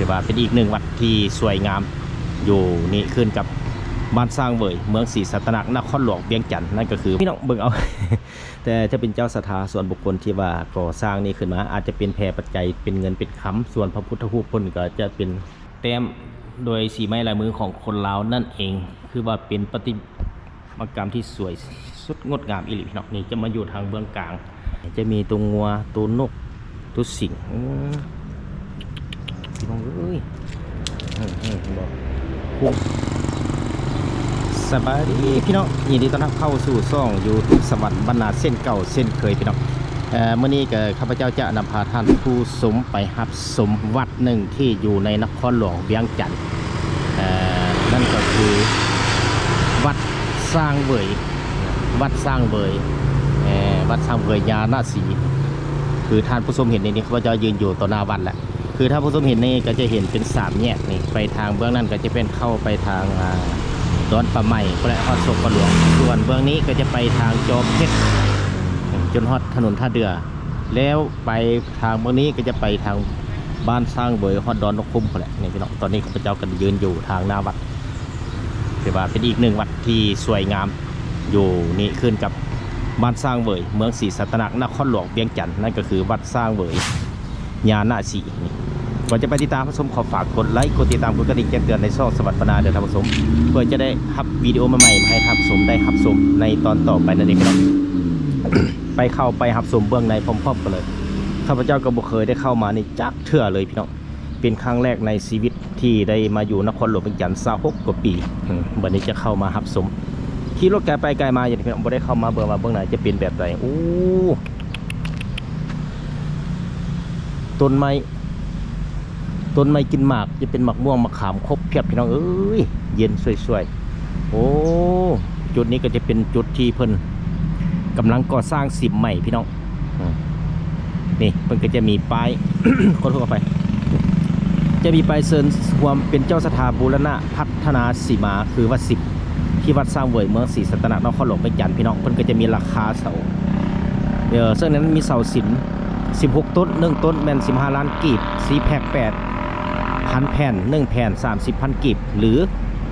ถือว่าเป็นอีกหนึ่งวัดที่สวยงามอยู่นี่ขึ้นกับบ้านสร้างเวยเมืองศรีสัตนนครหลวงเวียงจันทน์นั่นก็คือพี่น้องเบิ่งเอา แต่จะเป็นเจ้าศรัทธาส่วนบุคคลที่ว่าก่อสร้างนี่ขึ้นมาอาจจะเป็นแพรปัจจัยเป็นเงินเป็นคำส่วนพระพุทธรูปเพิ่นก็จะเป็นแต้มโดยสีไม้ลายมือของคนลาวนั่นเองคือว่าเป็นประติมากรรมที่สวยสุดงดงามอีหลีพี่น้องนี่จะมาอยู่ทางเบื้องกลางจะมีตัวงัวตัวนกตัวสิงพี่น้องเอ้ยบอกสบายดีพี่น้องยินดีต้อนรับเข้าสู่ซ่องอยู่สวรรค์บรรณาเส้นเก่าเส้นเคยพี่น้องเมื่อนี้ก็ข้าพเจ้าจะนำพาท่านผู้สมไปรับสมวัดหนึ่งที่อยู่ในนครหลวงเวียงจันทน์นั่นก็คือวัดสร้างเวยวัดสร้างเวยวัดสร้างเวยญาณศรีคือท่านผู้ชมเห็นในนี้ข้าพเจ้ายืนอยู่ต่อหน้าวัดแหละคือถ้าผู้ชมเห็นนี่ก็จะเห็นเป็นสามแยกนี่ไปทางเบื้องนั้นก็จะเป็นเข้าไปทางดอนปลาใหม่และฮอดศพปลาหลวงส่วนเบื้องนี้ก็จะไปทางจอมเพชรจนฮอดถนนท่าเรือแล้วไปทางเบื้องนี้ก็จะไปทางบ้านสร้างเวยฮอดดอนนกคุ้มแหละนี่พี่น้องตอนนี้ข้าพเจ้าก็ยืนอยู่ทางหน้าวัดถือว่าเป็นอีกหนึ่งวัดที่สวยงามอยู่นี่ขึ้นกับบ้านสร้างเวยเมืองศรีสัตนนครหลวงเวียงจันทน์นั่นก็คือวัดสร้างเวยญาณศรีก่อนจะไปติดตามผู้ชมขอฝากกดไลค์กดติดตามกดกระดิ่งแจ้งเตือนในช่องสวัสดิ์บรรณาเดินทางผู้ชมเพื่อจะได้รับวิดีโอใหม่ๆมาให้ท่านผู้ชมได้รับชมในตอนต่อไปนั่นเองครับ ไปเข้าไปรับชมเบื้องในพร้อมๆกันเลยข้าพเจ้าก็บ่เคยได้เข้ามาในจักเทื่อเลยพี่น้องเป็นครั้งแรกในชีวิตที่ได้มาอยู่นครหลวงเวียงจันทน์26 กว่าปีวันนี้จะเข้ามารับชมขี่รถไกลไปไกลมาอย่างพี่น้องบ่ได้เข้ามาเบื้องไหนจะเป็นแบบไหนโอ้ต้นไม้กินหมากจะเป็นหมากม่วงมะขามครบเพียบพี่น้องเอ้ยเย็นสวยๆโอ้จุดนี้ก็จะเป็นจุดที่เพิ่นกำลังก่อสร้างสิมใหม่พี่น้องนี่เพิ่นก็จะมีป้าย คนทั่วไปจะมีป้ายเชิญความเป็นเจ้าสถาบูรณะพัฒนาสีมาคือวัดสิบที่วัดสร้างเวยเมืองศรีสัตนนครหลวงเวียงจันทน์พี่น้องเพิ่นก็จะมีราคาเสาซึ่งนั้นมีเสาสิน16 ต้น1 ต้นแม่น15 ล้านกีบ4 แพ็ค8,000 แผ่น1 แผ่น30,000 กีบหรือ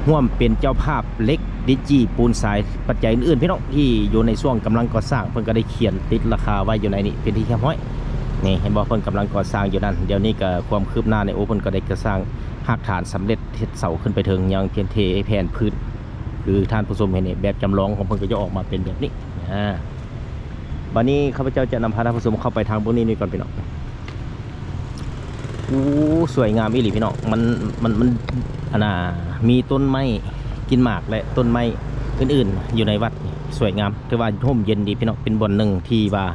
ร่วมเป็นเจ้าภาพเล็กดิจิปูนทรายปัจจัยอื่นๆพี่น้องที่อยู่ในช่วงกำลังก่อสร้างเพิ่นก็ได้เขียนติดราคาไว้อยู่ในนี้เป็นที่เรียบร้อยนี่เห็นบอกเพิ่นกำลังก่อสร้างอยู่นั่นเดี๋ยวนี้ก็ความคืบหน้าในเพิ่นก็ได้ก่อสร้างหักฐานสำเร็จเสาขึ้นไปถึงยังเพียงเทแผ่นพื้นคือท่านผู้ชมเห็นนี่แบบจำลองของเพิ่นก็จะออกมาเป็นแบบนี้วันนี้ข้าพเจ้าจะนำพาท่านผู้ชมเข้าไปทางพวกนี้ก่อนพี่น้องสวยงามอีหลีพี่น้องมันมีต้นไม้กินหมากและต้นไม้อื่นๆอยู่ในวัดสวยงามถือว่าร่มเย็นดีพี่น้องเป็นบ่อนหนึ่งที่ว่า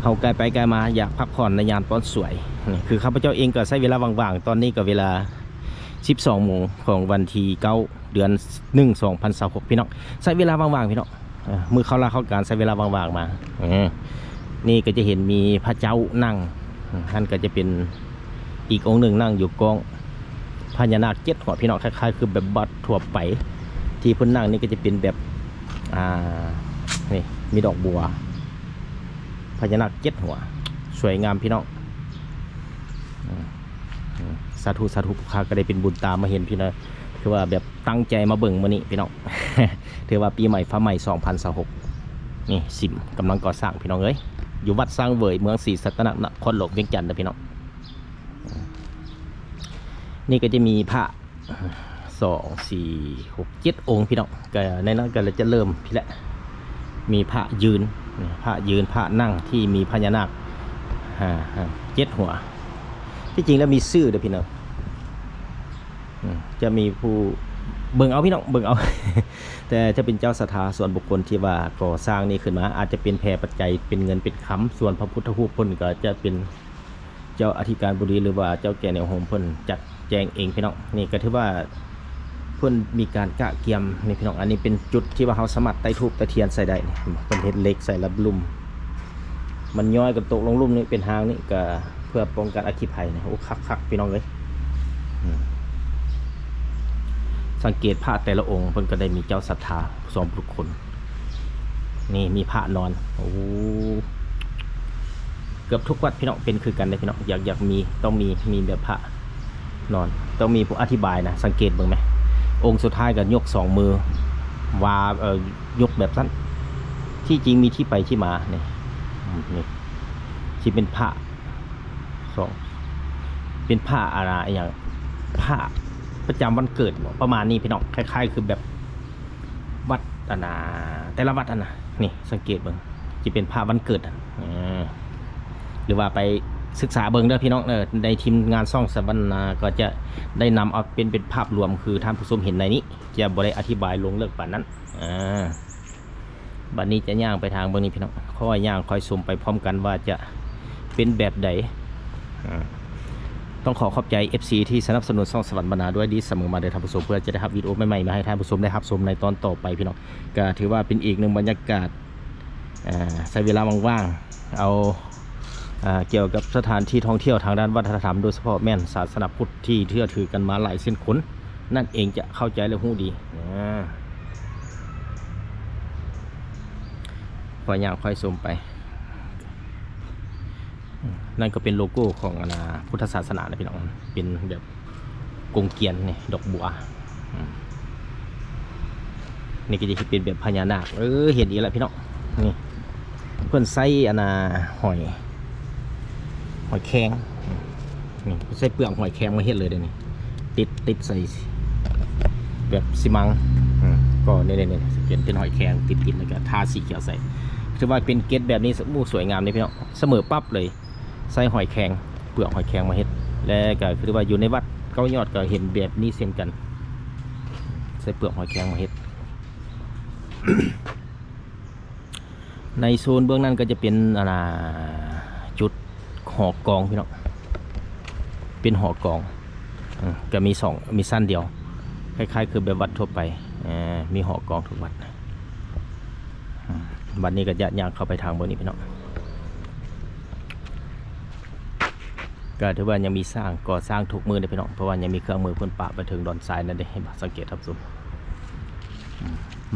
เขาไกลไปไกลมาอยากพักผ่อนในยามตอนสวยนี่คือข้าพเจ้าเองก็ใช้เวลาว่างๆตอนนี้ก็เวลา 12 โมงของวันที่9 เดือน 1 2026พี่น้องใช้เวลาว่างๆพี่น้องมือเข้าราเข้าการใช้เวลาว่างๆมานี่ก็จะเห็นมีพระเจ้านั่งท่านก็จะเป็นอีกองค์หนึ่งนั่งอยู่กองพญานาค7 หัวพี่น้องคล้ายๆคือแบบบัดทั่วไปที่เพิ่นนั่งนี่ก็จะเป็นแบบนี่มีดอกบัวพญานาค7 หัวสวยงามพี่น้องสาธุข้าก็ได้เป็นบุญตามมาเห็นพี่น้องคือว่าแบบตั้งใจมาเบิ่งมื้อนี้พี่น้อง ถือว่าปีใหม่ฟ้าใหม่2026นี่สิมกำลังก่อสร้างพี่น้องเอ้ยอยู่วัดสร้างเวยเมืองศรีสัตนนครหลวงเวียงจันทน์นะพี่น้องนี่ก็จะมีพระ2 4 6 7 องค์พี่น้องก็ในนั้นก็จะเริ่มพี่แหละมีพระยืนพระนั่งที่มีพญานาค7 หัวที่จริงแล้วมีชื่อเด้อพี่น้องจะมีผู้เบิ่งเอาพี่น้องเบิ่งเอา แต่จะเป็นเจ้าศรัทธาส่วนบุคคลที่ว่าก่อสร้างนี่ขึ้นมาอาจจะเป็นแพรปัจจัยเป็นเงินเป็นคำส่วนพระพุทธรูปเพิ่นก็จะเป็นเจ้าอธิการบดีหรือว่าเจ้าแก่แนวโฮมเพิ่นจัดแจงเองพี่น้องนี่ก็ถือว่าเพิ่นมีการกะเกียมนี่พี่น้องอันนี้เป็นจุดที่ว่าเขาสามารถไต่ทูบไต่เทียนใส่ได้เพิ่นเฮ็ดเหล็กใส่ระลุ่มมันย้อยกับตกลงลุ่มนี่เป็นทางนี่ก็เพื่อป้องกันอัคคีภัยนะโอ้คักพี่น้องเลยสังเกตพระแต่ละองค์เพิ่นก็ได้มีเจ้าศรัทธาสองบุคคลนี่มีพระนอนโอ้เกือบทุกวัดพี่น้องเป็นคือกันเลยพี่น้องอยากมีต้องมีแบบพระ นอนต้องมีผู้อธิบายนะสังเกตเบิ่งไหมองค์สุดท้ายก็ยกสองมือวายกแบบนั้นที่จริงมีที่ไปที่มาเนี่ยนี่ที่เป็นผ้าสองเป็นผ้าอะไรอย่างผ้าประจำวันเกิดประมาณนี้พี่น้องคล้ายๆคือแบบวัดแต่ละวัดนี่สังเกตเบิ่งจะเป็นผ้าวันเกิดหรือว่าไปศึกษาเบิ่งเด้อพี่น้องในทีมงานซ่องสวรรณาก็จะได้นำเอาเป็นภาพรวมคือท่านผู้ชมเห็นในนี้จะบ่ได้อธิบายลงเลิกป่านนั้นบัดนี้จะย่างไปทางเบิ่งนี้พี่น้องค่อยย่างค่อยชมไปพร้อมกันว่าจะเป็นแบบใดต้องขอขอบใจ FC ที่สนับสนุนซ่องสวรรค์บรรณาด้วยดีเสมอมาเด้อท่านผู้ชมเพื่อจะได้รับวิดีโอใหม่ๆมาให้ท่านผู้ชมได้รับชมในตอนต่อไปพี่น้องก็ถือว่าเป็นอีกหนึ่งบรรยากาศใช้เวลาว่างๆเอาเกี่ยวกับสถานที่ท่องเที่ยวทางด้านวัฒนธรรมโดยเฉพาะแม่นศาสนาพุทธที่เชื่อถือกันมาหลายเส้นขนนั่นเองจะเข้าใจและหู้ดีคอยย่างคอยชมไปนั่นก็เป็นโลโก้ของพุทธศาสนานะพี่น้องเป็นแบบกงเกียนนี่ดอกบัวนี่ก็จะเป็นแบบพญานาคเห็นอีกแล้วพี่น้องนี่เพื่อนไส้หอยแครงนี่ใส่เปลือกหอยแครงมาเฮ็ดเลยเดี๋ยวนี้ติดใส่แบบซีมังก็เนี่ยเป็นหอยแครงติดแล้วก็ทาสีเขียวใส่ถือว่าเป็นเกล็ดแบบนี้สวยงามเลยพี่น้องเสมอปั๊บเลยใส่หอยแครงเปลือกหอยแครงมาเฮ็ดและก็คือว่าอยู่ในวัดเก้ายอดก็เห็นแบบนี้เช่นกันใส่เปลือกหอยแครงมาเฮ็ด ในโซนเบื้องนั้นก็จะเป็นจุดหอกองพี่น้องเป็นหอกองก็มีสั้นเดียวคล้ายๆคือแบบวัดทั่วไปมีหอกองทุกวัดวันนี้ก็จะย่างเข้าไปทางบนนี้พี่น้องก็ถือว่ายังมีก่อสร้างทุกมือเลยพี่น้องเพราะว่ายังมีเครื่องมือพ่นปะไปถึงดอนทรายนั่นเองให้สังเกตครับสุม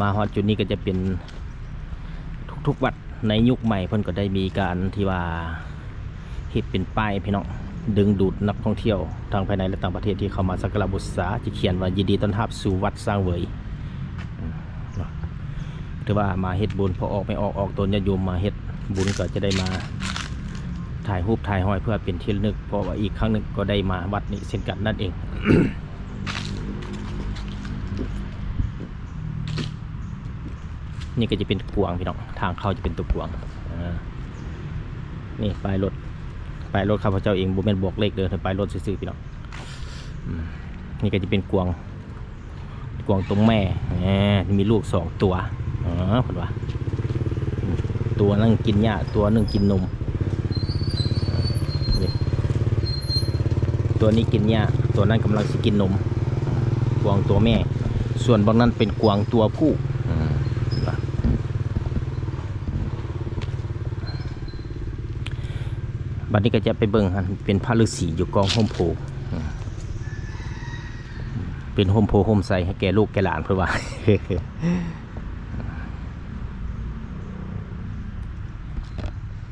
มาฮอดจุดนี้ก็จะเป็นทุกวัดในยุคใหม่เพิ่นก็ได้มีการที่ว่าเฮ็ดเป็นป้ายพี่น้องดึงดูดนักท่องเที่ยวทางภายในและต่างประเทศที่เข้ามาสักการะบูชาจะเขียนว่ายินดีต้อนรับสู่วัดสร้างเวยถือว่ามาเฮ็ดบุญพอออกไม่ออกตนญาติโยมมาเฮ็ดบุญก็จะได้มาถ่ายรูปถ่ายห้อยเพื่อเป็นที่ระลึกเพราะว่าอีกครั้งหนึ่งก็ได้มาวัดนี้เช่นกันนั่นเอง นี่ก็จะเป็นกวางพี่น้องทางเข้าจะเป็นตัวกวางนี่ป้ายรถข้าพเจ้าเองบุเมนบอกเลขเดินป้ายรถซื่อๆพี่น้องนี่ก็จะเป็นกวางตรงแม่มีลูก2 ตัวผลว่าตัวนึงกินหญ้าตัวนึงกินนมตัวนี้กินหญ้าตัวนั้นกำลังจะกินนมกวางตัวแม่ส่วนบางนั้นเป็นกวางตัวผู้บัดนี้ก็จะไปเบิ่งเป็นพระฤาษีอยู่กองโฮมโพเป็นโฮมโพโฮมไซให้แก่ลูกแก่หลานเพื่อว่า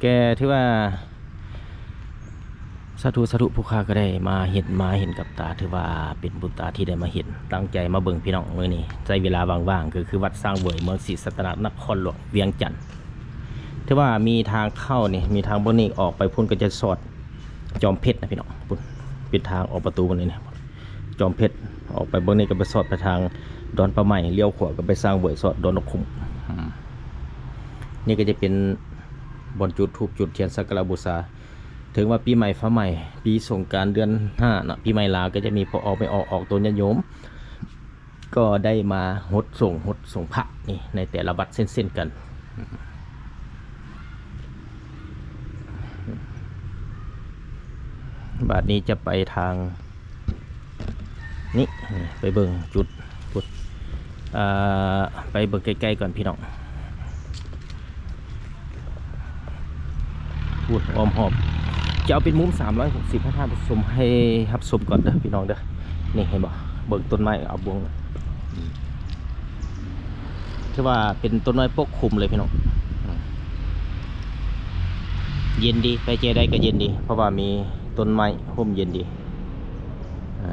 แกที่ว่าสาธุผู้ค้าก็ได้มาเห็นกับตาถือว่าเป็นบุญตาที่ได้มาเห็นตั้งใจมาเบิ่งพี่น้องมื้อนี้ใจเวลาว่างๆก็คือวัดสร้างเวยเมืองศรีสัตนนครหลวงเวียงจันทน์ที่ว่ามีทางเข้านี่มีทางบนนี้ออกไปพุ่นก็จะสอดจอมเพชรนะพี่น้องพุ่นปิดทางออกประตูบนนี้นะจอมเพชรออกไปบนนี้ก็ไปสอดไปทางดอนปลาไหมเลี้ยวขวาก็ไปสร้างเวยสอดดอนนกขุมนี่ก็จะเป็นบนจุดทูบจุดเทียนสักการะบูชาถึงว่าปีใหม่ฟ้าใหม่ปีสงกรานต์เดือน5นะปีใหม่ลาวก็จะมีพอออกไม่ออกตัวญาติโยมก็ได้มาหดส่งพระนี่ในแต่ละวัดเส้นๆกันบาทนี้จะไปทางนี้ไปเบิ่งจุดพุทธไปเบิ่งใกล้ๆก่อนพี่น้องพูดอ้อมหอบจะเอาเป็นมุม360ให้ท่านผู้ชมให้รับชมก่อนเด้อพี่น้องเด้อนี่เห็นบ่เบิ่งต้นไม้เอาบวงที่ว่าเป็นต้นไม้ปกคลุมเลยพี่น้องเย็นดีไปเจได้ก็เย็นดีเพราะว่ามีต้นไม้ห่มเย็นดี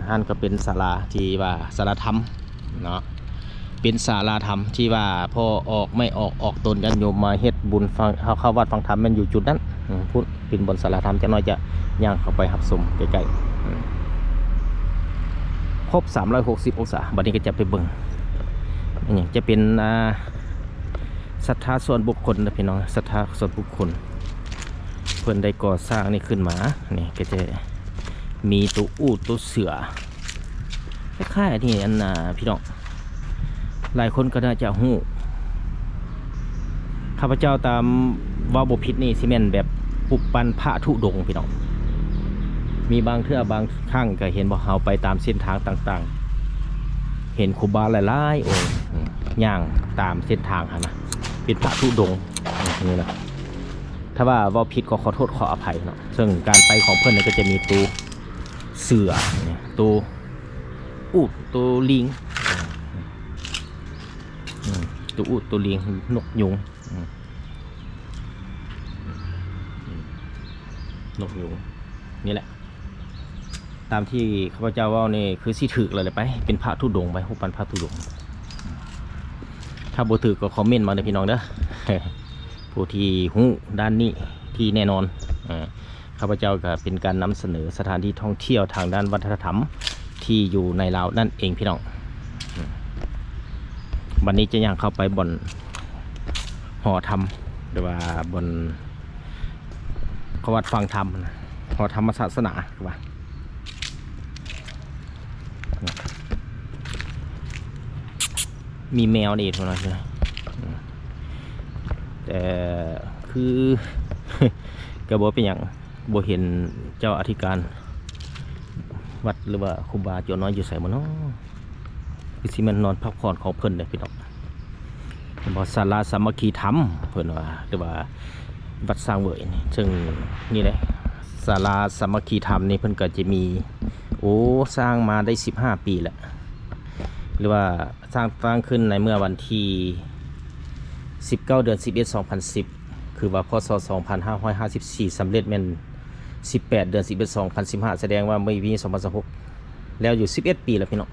หันก็เป็นศาลาที่ว่าศาลาธรรมเนาะเป็นศาลาธรรมที่ว่าพอออกไม่ออกตนญาติโยมมาเฮ็ดบุญฟังเข้าวัดฟังธรรมมันอยู่จุดนั้นพูดเป็นบนศาลาธรรมจะน้อยจะย่างเข้าไปรับชมใกล้ๆครบ360องศาบัดนี้ก็จะไปเบิ่งนี่จะเป็นศรัทธาส่วนบุคคลนะพี่น้องศรัทธาส่วนบุคคลเพิ่นได้ก่อสร้างนี่ขึ้นมานี่ก็จะมีตัวอูฐตัวเสือคล้ายๆนี่อันพี่น้องหลายคนก็น่าจะหู้ข้าพเจ้าตามวาบพิษนี่ซีเมนแบบปุบปันพระธุดงค์พี่น้องมีบางเทื่อบางครั้งก็เห็นบ่เฮาไปตามเส้นทางต่างๆเห็นครูบาหลายๆองค์ย่างตามเส้นทางนะเป็นพระธุดงค์นี่นะถ้าว่าวาผิดก็ขอโทษขออภัยเนาะซึ่งการไปของเพื่อนก็จะมีตัวเสือตัวอูฐตัวลิงตัวอูฐตัวลิงนกยุงนกยุงนี่แหละตามที่ข้าพเจ้าว่านี่คือสิถือเลยไปเป็นพระธุดงค์ไปหุบปันพระธุดงค์ถ้าบ่ถือก็คอมเมนต์มาเลยพี่น้องเด้อผู้ที่หูด้านนี้ที่แน่นอนข้าพเจ้าก็เป็นการนำเสนอสถานที่ท่องเที่ยวทางด้านวัฒนธรรมที่อยู่ในลาวนั่นเองพี่น้องวันนี้จะย่างเข้าไปบนหอธรรมหรือว่าบนวัดฟังธรรมหอธรรมศาสนาว่ามีแมวนี่เท่านั้นใช่ไหมแต่คือ กระบอกเป็นอย่างบ่เห็นเจ้าอธิการวัดหรือว่าครูบาเจ้าน้อยอยู่ใส่บ่เนาะคือสิมันนอนพักผ่อนของเพิ่นเลยพี่น้องบ่ศาลาสามัคคีธรรมเพิ่นว่าหรือว่าวัดสร้างเวยนี่ซึ่งนี่แหละศาลาสามัคคีธรรมนี่เพิ่นก็จะมีสร้างมาได้15 ปีแล้วหรือว่าสร้างขึ้นในเมื่อวันที่19 เดือน 11 2010คือว่าพศ 2554สำเร็จแม่น18 เดือน 11 2015แสดงว่าไม่มี2016แล้วอยู่11 ปีแล้วพี่น้อง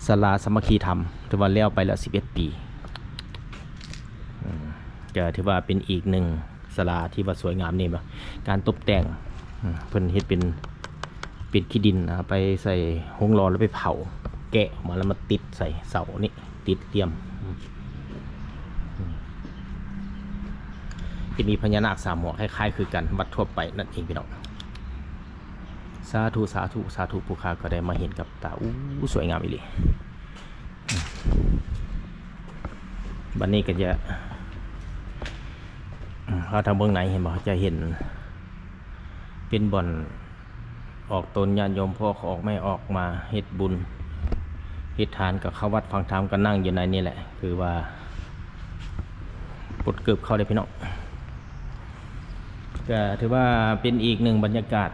ศาลาสามัคคีธรรมถือว่าแล้วไปแล้ว11 ปีก็ถือว่าเป็นอีกหนึ่งศาลาที่ว่าสวยงามนี่บ่การตกแต่งเพิ่นเฮ็ดเป็นขี้ดินไปใส่หงรอแล้วไปเผาแกะออกมาแล้วมาติดใส่เสานี่ติดเตรียมจะมีพญานาค3 หัวคล้ายๆคือกันวัดทั่วไปนั่นเองพี่น้องสาธุสาธุสาธุผู้ค้าก็ได้มาเห็นกับตาสวยงามอีหลีบัดนี้ก็จะเขาทางเบื้องไหนเห็นบ่จะเห็นเป็นบ่อนออกตนญาติโยมพ่อออกไม่ออกมาเฮ็ดบุญเฮ็ดทานกับเข้าวัดฟังธรรมก็นั่งอยู่ในนี่แหละคือว่าปลดเกือบเข้าได้พี่น้องก็ถือว่าเป็นอีกหนึ่งบรรยากาศ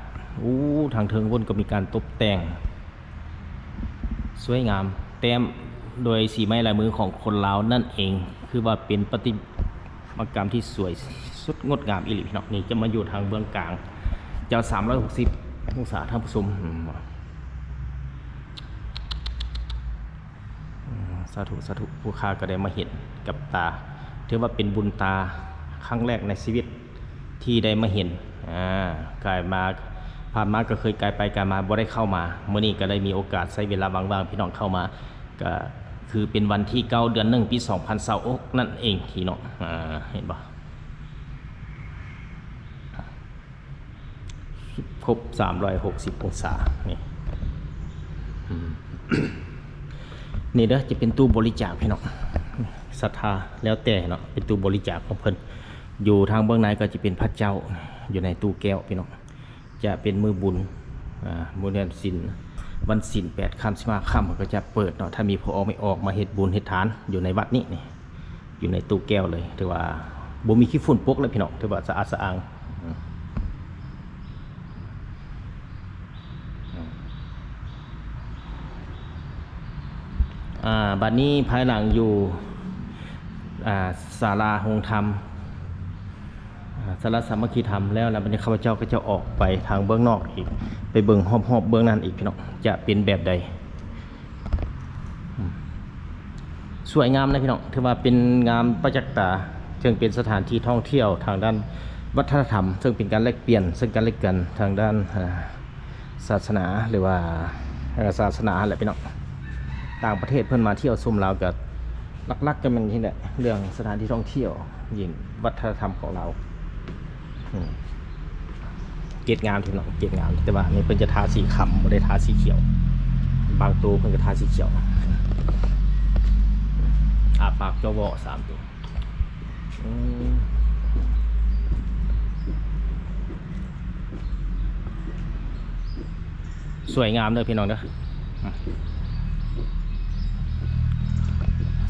ทางเทิงวนก็มีการตกแต่งสวยงามแต้มโดยสีไม้ลายมือของคนลาวนั่นเองคือว่าเป็นประติมากรรมที่สวยสุดงดงามอีหลีพี่น้องนี่จะมาอยู่ทางเบื้องกลางเจ้า360องศาท่านผู้ชมสาธุสาธุผู้ค้าก็ได้มาเห็นกับตาถือว่าเป็นบุญตาครั้งแรกในชีวิตที่ได้มาเห็นกายมาผ่านมาก็เคยกายไปกายมาบ่ได้เข้ามาเมื่อนี้ก็ได้มีโอกาสใช้เวลาว่างๆพี่น้องเข้ามาก็คือเป็นวันที่9 เดือน 1 ปี 2026นั่นเองพี่น้องเห็นบ่ครบ360องศานี่นี่เด้อจะเป็นตู้บริจาคพี่น้องศรัทธาแล้วแต่เนาะเป็นตู้บริจาคของเพิ่นอยู่ทางเบื้องในก็จะเป็นพระเจ้าอยู่ในตู้แก้วพี่น้องจะเป็นมือบุญบุญเดือนศีลวันศีล8 ค่ำ15 ค่ำก็จะเปิดเนาะถ้ามีพอออกไม่ออกมาเฮ็ดบุญเฮ็ดทานอยู่ในวัดนี้นี่อยู่ในตู้แก้วเลยถือว่าบ่มีขี้ฝุ่นปกเลยพี่น้องถือว่าสะอาดสะอ้างบัดนี้ภายหลังอยู่ศาลาโฮงธรรม สารสามัคคีธรรมแล้วบัดนี้ข้าพเจ้าก็จะออกไปทางเบื้องนอกอีกไปเบิ่งรอบๆเบื้องนั้นอีกพี่น้องจะเป็นแบบใดสวยงามนะพี่น้องถือว่าเป็นงามประจักษ์ตาซึ่งเป็นสถานที่ท่องเที่ยวทางด้านวัฒนธรรมซึ่งเป็นการแลกเปลี่ยนซึ่งกันและกันทางด้านศาสนาหรือว่าศาสนาแหละพี่น้องต่างประเทศเพิ่นมาเที่ยวชมเรากับลักๆกันมันที่แหละเรื่องสถานที่ท่องเที่ยวยิ่งวัฒนธรรมของเราเกตงามพี่น้องเกตงามแต่ว่านี่เพิ่นจะทาสีขำไม่ได้ทาสีเขียวบางตัวเพิ่นก็ทาสีเขียวปากเจ้าวอ3ตัวสวยงามเลยพี่น้องเด้อ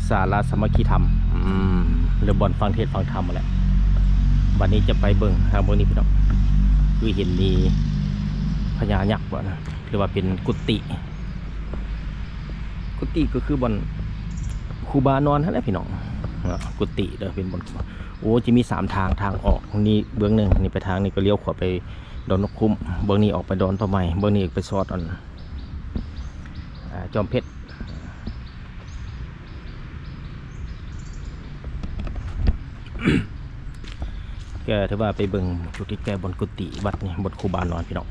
ศาลาสามัคคีธรรมหรือบอนฟังเทศฟังธรรมมาแหละวันนี้จะไปเบิ่งทางบนนี้พี่น้องคือเห็นมีพญายักษ์บ่นะหรือว่าเป็นกุฏิก็คือบอนครูบานอนนั่นแหละพี่น้องกุฏิเด้อเป็นบนโอ้จะมี3ทางออกนี่เบื้องหนึ่งนี่ไปทางนี้ก็เลี้ยวขวาไปดอนนกคุ้มเบื้องนี้ออกไปดอนต่อใหม่เบื้องนี้ไปซอดอันจอมเพชรแกถือว่าไปเบิ่งจุดที่แกบนกุฏิวัดนี่บนครูบานอนพี่น้อง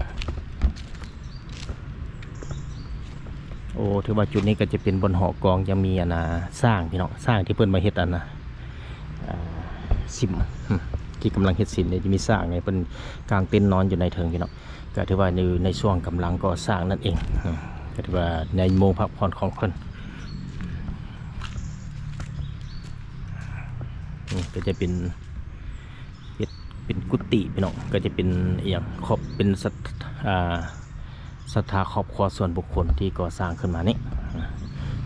โอ้ถือว่าจุดนี้ก็จะเป็นบนหอกองยังมีสร้างพี่น้องสร้างที่เพิ่นมาเฮ็ดสิมที่กำลังเฮ็ดสินเนี่ยจะมีสร้างไงเป็นกลางเต็นท์นอนอยู่ในเทิงพี่น้องก็ถือว่าในช่วงกำลังก่อสร้างนั่นเองก็ถือว่าในโมงพักผ่อนของคนก็จะเป็นกุฏิพี่น้องก็จะเป็นอย่างครอบเป็นศรัทธาครอบครัวส่วนบุคคลที่ก่อสร้างขึ้นมานี่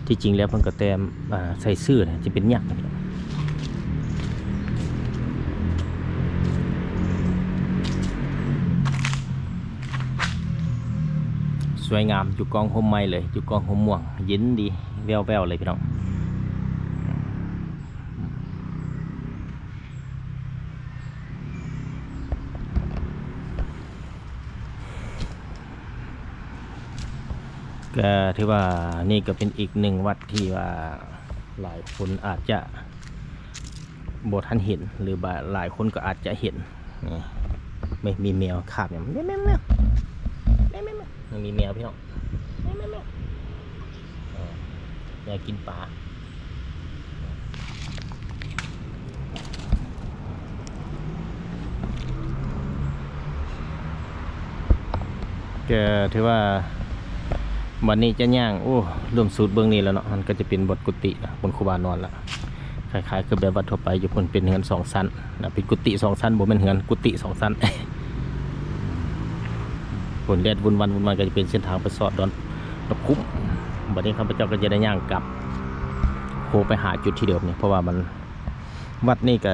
ที่จริงแล้วเพิ่นก็แต้มใส่ซื่อเนี่ยจะเป็นยักษ์พี่น้องสวยงามอยู่กองห่มไม้เลยอยู่กองห่มม่วงเย็นดีแววๆเลยพี่น้องก็ถือว่านี่ก็เป็นอีกหนึ่งวัดที่ว่าหลายคนอาจจะบ่ทันเห็นหรือหลายคนก็อาจจะเห็นไม่มีแมวขาบเนี่ยแมวมันมีแมวพี่น้องแมวอยากกินปลาก็ถือว่าวันนี้จะย่างโอ้รวมสูตรเบื้องนี้แล้วเนาะมันก็จะเป็นบทกุฏิบนครูบานอนละคล้ายๆคือแบบวัดทั่วไปอยู่คนเป็นเฮือน2 ชั้นนะเป็นกุฏิ2 ชั้นบ่เป็นเฮือนกุฏิ2 ชั้นผลแดดวันก็จะเป็นเส้นทางไปสอดดอนคุ้มวันนี้ข้าพเจ้าก็จะได้ย่างกลับโคไปหาจุดที่เดิมเนี่ยเพราะว่ามันวัดนี่ก็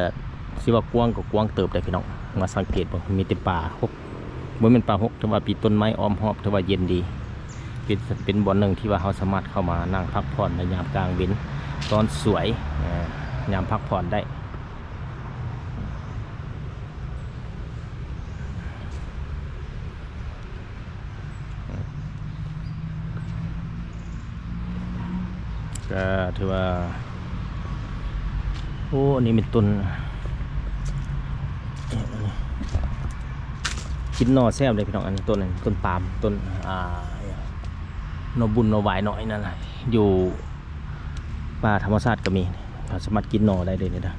สิว่ากว้างก็กว้างเติบได้พี่น้องมาสังเกตบ่มีแต่ป่าหกบ่เป็นป่าหกแต่ว่าปีต้นไม้อ้อมรอบแต่ว่าเย็นดีเป็นบ่อนหนึ่งที่ว่าเขาสามารถเข้ามานั่งพักผ่อนในยามกลางเว้นตอนสวยยามพักผ่อนได้ก็ถือว่าโอ้อันนี้เป็นต้นกินนอแซ่บเลยพี่น้องอันนี้ต้นปาล์มต้นนบุญนวายน้อยนั่นแหละอยู่ป่าธรรมชาติก็มีสามารถกินนอได้เลยนะ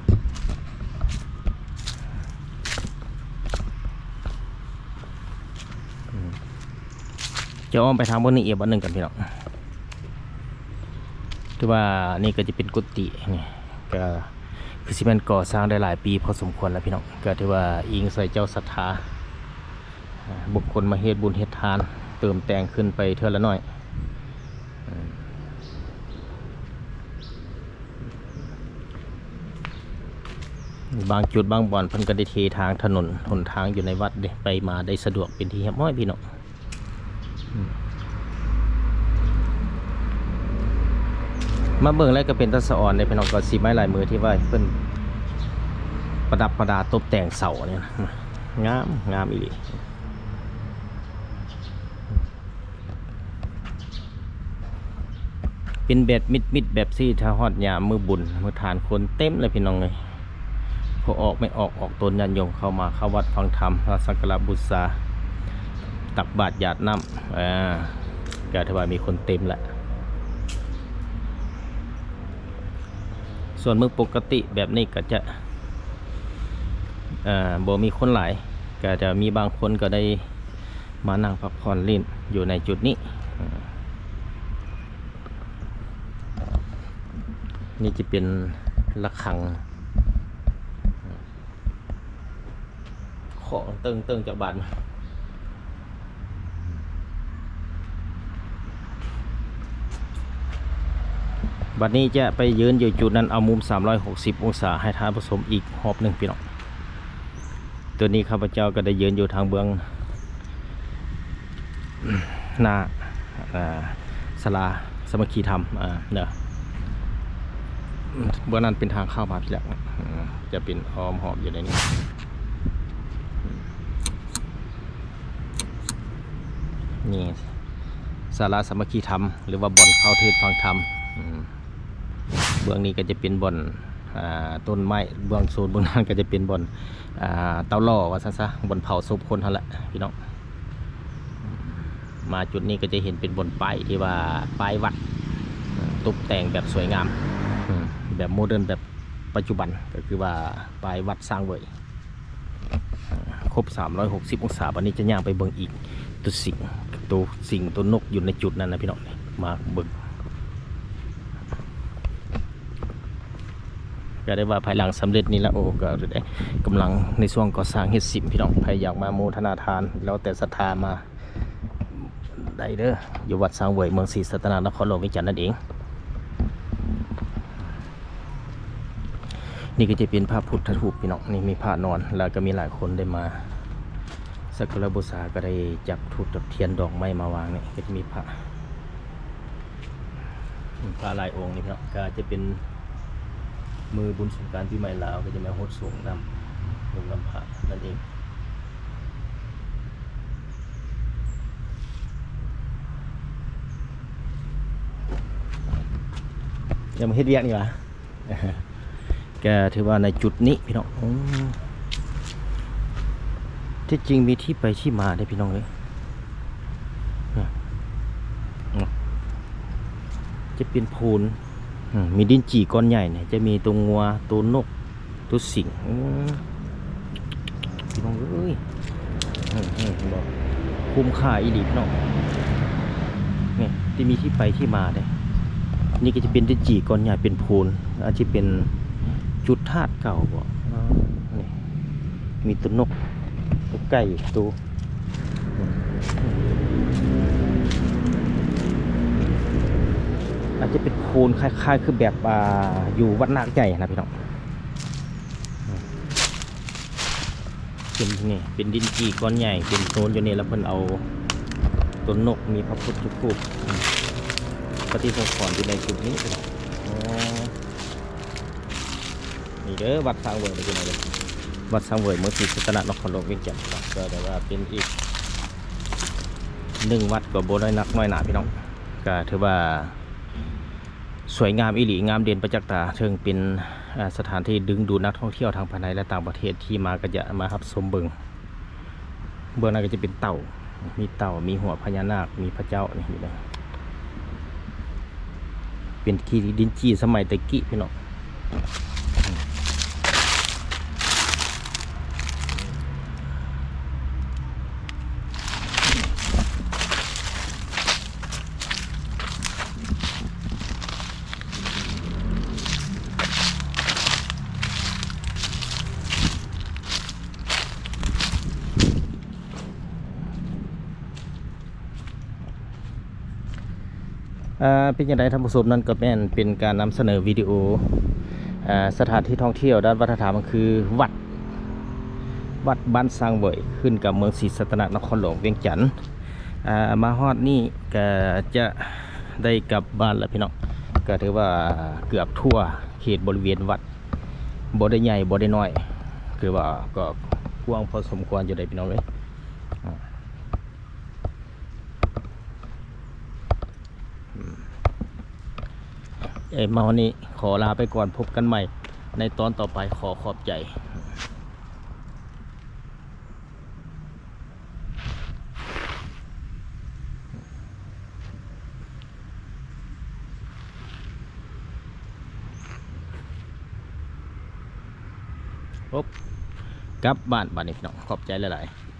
จะอ้อมไปทางบนนี้อีกวันหนึ่งกันพี่น้องถือว่านี่ก็จะเป็นกุฏินี่ก็คือสิเป็นก่อสร้างได้หลายปีพอสมควรแล้วพี่น้องก็ถือว่าอิงใส่เจ้าศรัทธาบุคคลมาเฮ็ดบุญเฮ็ดทานเติมแต่งขึ้นไปเท่าละน้อยบางจุดบางบ่อนเพิ่นก็ได้เททางถนนหนทางอยู่ในวัดเด้ไปมาได้สะดวกเป็นที่เรียบร้อยพี่น้องมาเบิ่งแล้วก็เป็นตะสะอ่อนในพี่น้องก็สีไม้ลายมือที่ว่าเพิ่น ประดับประดาตกแต่งเสาเนี่ยนะงามงามอีหลีเป็นแบบมิดแบบซี่ถ้าฮอดยามมือบุญมือทานคนเต็มเลยพี่น้องเลยพอออกไม่ออกตนญาติโยมเข้ามาเข้าวัดฟังธรรมสักการะบูชาตักบาตรหยาดน้ำก็ถือว่ามีคนเต็มแหละส่วนมื้อปกติแบบนี้ก็จะบ่มีคนหลายก็จะมีบางคนก็ได้มานั่งพักผ่อนเล่นอยู่ในจุดนี้นี่จะเป็นระฆังของเติงจากบ้านบัดนี้จะไปยืนอยู่จุดนั้นเอามุม360องศาให้ท่านผู้ชมอีกรอบหนึ่งพี่น้องตัวนี้ข้าพเจ้าก็ได้ยืนอยู่ทางเบื้องหน้าศาลาสามัคคีธรรมเนอะเบื้องนั้นเป็นทางเข้ามาพี่แหละจะเป็นอ้อมหอบอยู่ในนี้นี่ศาลาสามัคคีธรรมหรือว่าบ่อนเข้าเทศฟังธรรมเบื้องนี้ก็จะเป็นบ่อนต้นไม้เบื้องโซนเบื้องนั้นก็จะเป็นบ่อนเตาล่อว่าซะบ่อนเผาศพคนเท่านั้นแหละพี่น้องมาจุดนี้ก็จะเห็นเป็นบ่อนป้ายที่ว่าป้ายวัดตกแต่งแบบสวยงามแบบโมเดิร์นแบบปัจจุบันก็คือว่าป้ายวัดสร้างเวยครบ360องศาวันนี้จะย่างไปเบิ่งอีกตัวสิ่งตัวนกอยู่ในจุดนั้นนะพี่น้องมาเบิ่งก็ได้ว่าภายหลังสำเร็จนี่แล้วโอ้ก็ได้กำลังในช่วงก่อสร้างเฮ็ดสิมพี่น้องใครอยากมาโมทนาทานแล้วแต่ศรัทธามาได้เด้ออยู่วัดสร้างเวยเมืองศรีสัตนานครหลวงวิจันทร์นั่นเองนี่ก็จะเป็นพระพุทธรูปพี่น้องนี่มีพระนอนแล้วก็มีหลายคนได้มาสักการะบูชาก็ได้จับธูปจับเทียนดอกไม้มาวางนี่ก็จะมีพระหลายองค์นี่พี่น้องก็จะเป็นมือบุญสงกรานต์ปีใหม่ลาวก็จะมาโฮดสูงน้ำลงน้ำพระนั่นเองจะมาเฮ็ดเวียกนี่วะแกถือว่าในจุดนี้พี่น้องที่จริงมีที่ไปที่มาได้พี่น้องเลยจะเป็นโพนมีดินจีก้อนใหญ่เนี่ยจะมีตัวงัวตัวนกตัวสิงพี่น้องเอ้ยบอกคุ้มค่าอีหลีพี่น้องนี่ที่มีที่ไปที่มาได้นี่ก็จะเป็นดินจีก้อนใหญ่เป็นโพนอาจจะเป็นจุดธาตุเก่าบ่นี่มีตัวนกตัวไก่ตัวอาจจะเป็นโพนคล้ายๆคือแบบอยู่วัดนาคใหญ่นะพี่น้องเป็นนี่เป็นดินจีก้อนใหญ่เป็นโซนอยู่นี่แล้วเพิ่นเอาตัวนกมีพระพุทธรูปปฏิสังขรณ์อยู่ในจุดนี้พี่น้องนี่เด้อวัดสร้างเวยเป็นอะไรวัดสร้างเวยเมืองศรีสัตนานครหลวงเวียงจันทร์ก็ได้ว่าเป็นอีก1วัดก็บ่ได้นักน้อยหนาพี่น้องก็ถือว่าสวยงามอีหลีงามเด่นประจักษ์ตาเชิงเป็นสถานที่ดึงดูดนักท่องเที่ยวทางภายในและต่างประเทศที่มาก็จะมารับชมเบิ่งนั้นก็จะเป็นเต่ามีหัวพญานาคมีพระเจ้านี่อยู่เลยเป็นที่ดินจีสมัยตะกี้พี่น้อง เป็นอย่างไรท่านผู้ชมนั่นก็เป็นการนำเสนอวิดีโอสถานที่ท่องเที่ยวด้านวัฒนธรรมก็คือวัดบ้านสร้างเวยขึ้นกับเมืองศรีสัตนนครหลวงเวียงจันทร์มาฮอดนี่ก็จะได้กลับบ้านแล้วพี่น้องก็ถือว่าเกือบทั่วเขตบริเวณวัดบ่ได้ใหญ่บ่ได้น้อย คือว่าก็กว้างพอสมควรอยู่ได้พี่น้องเลยมาวันนี้ขอลาไปก่อนพบกันใหม่ในตอนต่อไปขอขอบใจปุ๊บกลับบ้านนี้พี่น้องขอบใจหลายๆ